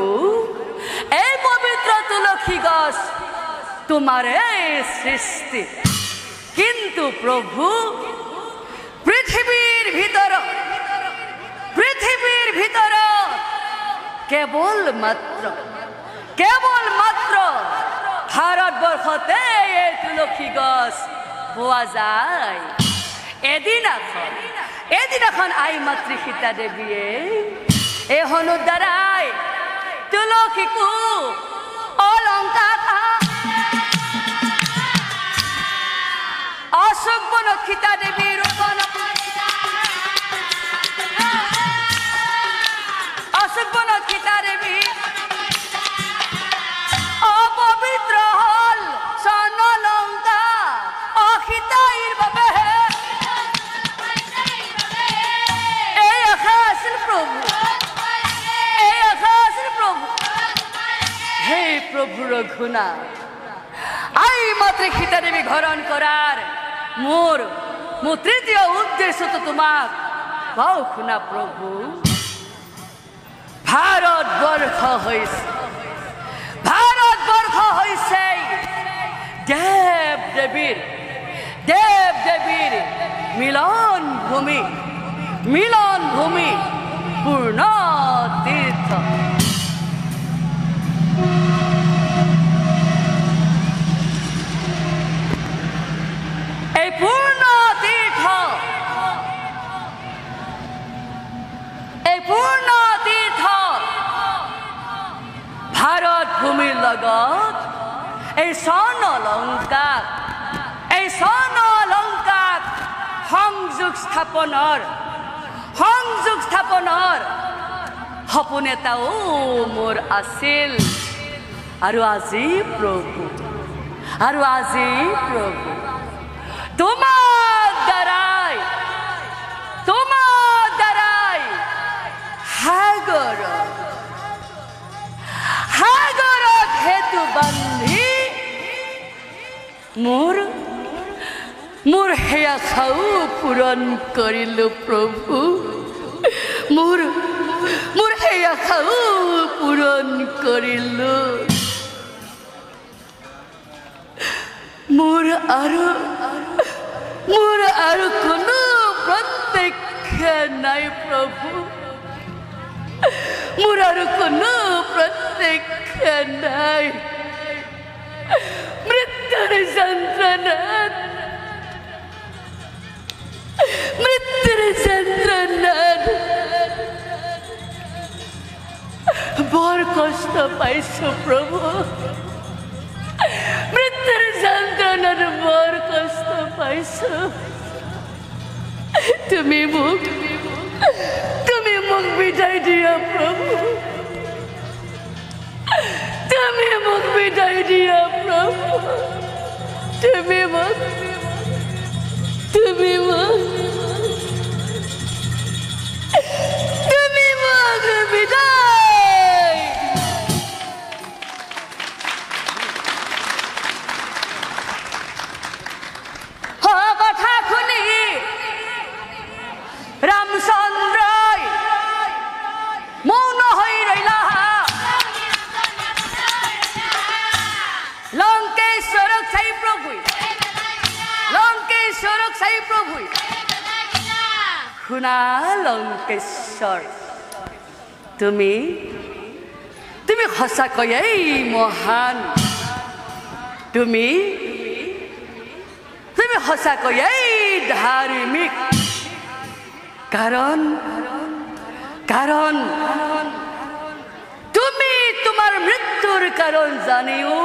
এই পবিত্র তুলসী গছ তোমারে সৃষ্টি কিন্তু প্রভু পৃথিবীর ভিতর কেবলমাত্র ভারতবর্ষতে এই তুলসী গছ পোৱা যায় এদিনাখন আই মাতৃ সীতা দেৱীয়ে এই হনু দ্বাৰাই তুলসীকু অলংকার অশোক বন সীতা দেবীর অপবিত্র হল স্বর্ণ লঙ্কা অসীতাইর বাবে এই আশা আছিল প্রভু হে প্রভু রঘুনাথ আই মাতৃ সীতা দেবী ঘরণ করার মোর তৃতীয় উদ্দেশ্য তো তোমাক কও শুনা প্রভু ভারতবর্ষ হইছে দেব দেবীর মিলন ভূমি পূর্ণ তীর্থ এই পূর্ণ তীর্থ ভারত ভূমির লগত এই স্বর্ণ অলংকার সংযোগ স্থাপনৰ সপোন এটাও মোৰ আছিল আৰু আজি প্ৰভু তোমাৰ দ্বাৰাই সাগৰ হেতু বান্ধি মোৰ হেয়া খাও পূৰণ কৰিলো প্ৰভু মোৰ হেয়া খাও পূৰণ কৰিলো মোৰ আৰু কোনো প্ৰত্যক্ষা নাই প্ৰভু মোৰ আৰু কোনো প্রত্যক্ষা নাই মৃত্যুর যন্ত্রণাত বড় কষ্ট পাইছো প্রভু মৃত্যুর যন্ত্রণার বড় কষ্ট পাইছো তুমি মুখ বিদায় দিয়া প্রভু তুমি মোক বিদায় দিয়া প্ৰভু তুমি মোক বিদায় কথা শুনি ৰামচন্দ্ৰই মৌন হৈ ৰহিলা লঙ্কেশ্বৰক চাই প্ৰভু লঙ্কেশ্বৰক চাই প্ৰভু শুনা লঙ্কেশ্বৰ তুমি সঁচাকৈয়ে মহান তুমি সঁচাকৈয়ে ধাৰ্মিক কাৰণ তুমি তোমাৰ মৃত্যুৰ কাৰণ জানিও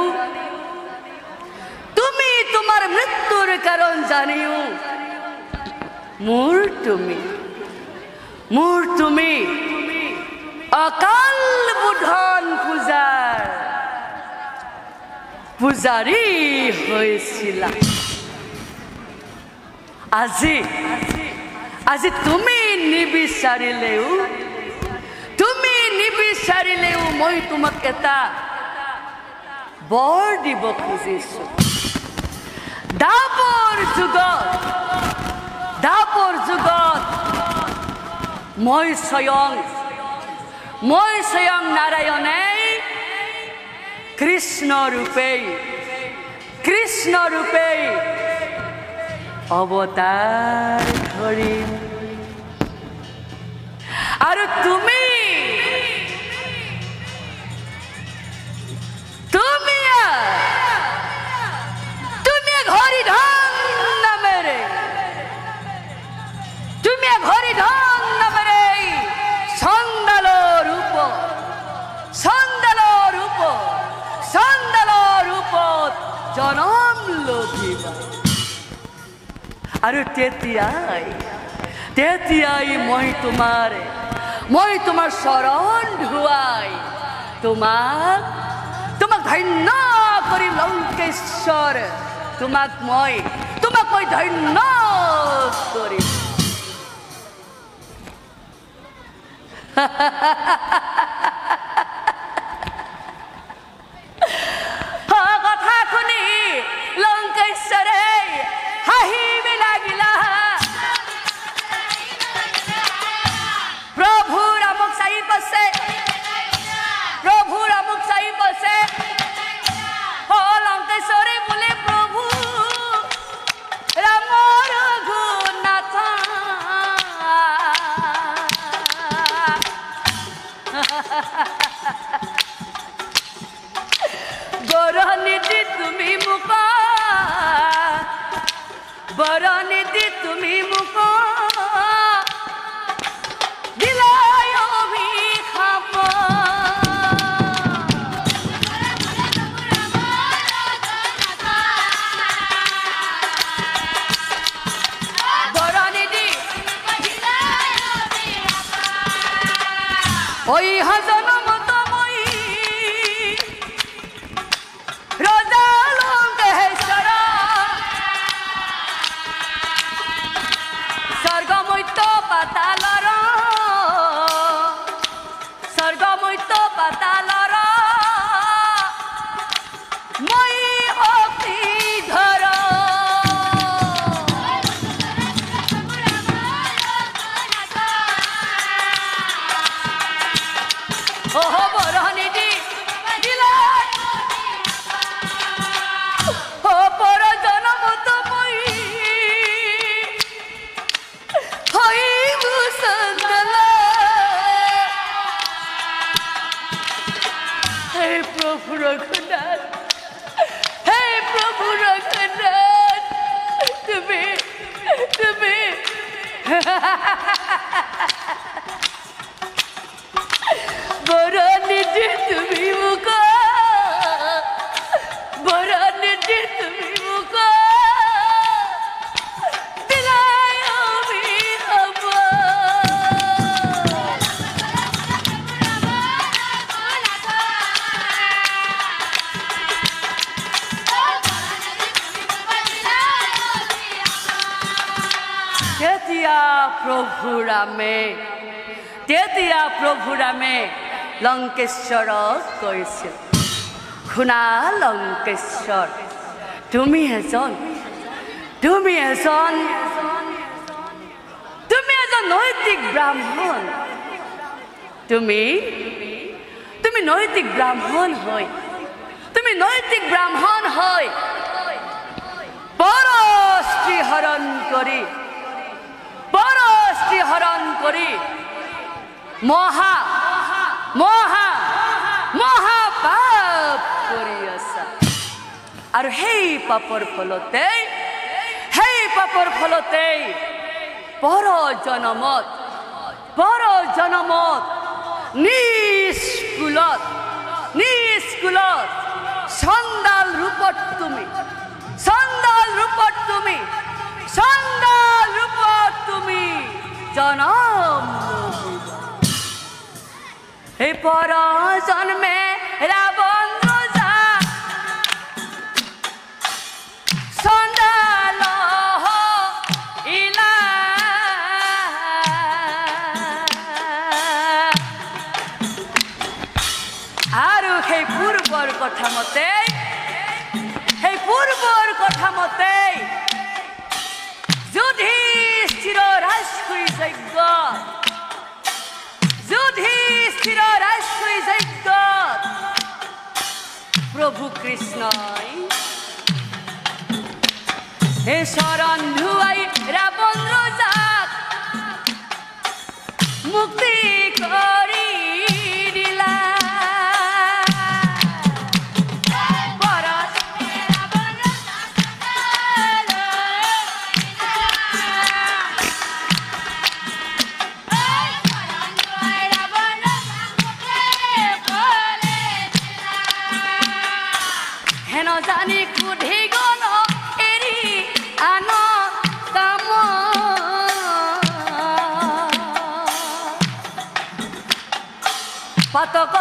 তোমাৰ মৃত্যুৰ কাৰণ জানিও মোৰ তুমি অকাল বোধন পূজাৰী হয়েছিল আজি তুমি নিবিচাৰিলেও মই তোমাক এটা বৰ দিব খুজিছো দাপৰ যুগত মই স্বয়ং নাৰায়ণে কৃষ্ণ ৰূপে অৱতাৰ ধৰিম আৰু তুমি হৰিধন নামেৰে সন্দাল ৰূপ জনম লভিবা আৰু তেতিয়াই মই তোমাৰ শৰণ ধুৱাই তোমাক ধন্য কৰিম লঙ্কেশ্বৰ তোমাক মই ধন্য কৰিম কথা শুনি লঙ্কেশ্বৰে হাঁহিব লাগিলা প্ৰভু ৰামক চাই পাছে লঙ্কেশ্বৰে বোলে প্ৰভু ৰামৰ গুণনাথ বৰনিধি তুমি মোক দিলাই অভিশাপ বৰনিধি ঐ জনমত মই ৰজা লঙ্কেশ্বৰ স্বৰ্গমৈত্য পাতালৰ মই অতিধৰ বৰনিধি পৰ জনমত মই সন্দাল হে প্ৰভু ৰঘুনাথ তুমি বৰনিধি তুমি মোক দিলাই অভিশাপ তেতিয়া প্ৰভু ৰামে লংকেশ্বৰক কৈছিল, শুনা লংকেশ্বৰ, তুমি এজন নৈতিক ব্ৰাহ্মণ। তুমি নৈতিক ব্ৰাহ্মণ হৈ পৰস্ত্ৰী হৰণ কৰি মহা পাপ কৰি আছা। আৰু সেই পাপৰ ফলতেই পৰ জনমত নিষ্কুলত চণ্ডাল ৰূপত তুমি জনম এই পৰ জন্মে ৰাৱণ ৰজা চণ্ডাল ইলা আৰু সেই পূৰ্বৰ কথা মতে যুধিষ্ঠিৰ ৰাজসুই যজ্ঞ প্ৰভু কৃষ্ণই হে শৰণ ধুৱাই ৰাৱণ ৰজাক মুক্তি কৰি দিলা। জানি কুধি গল এৰি আন কাম পাতক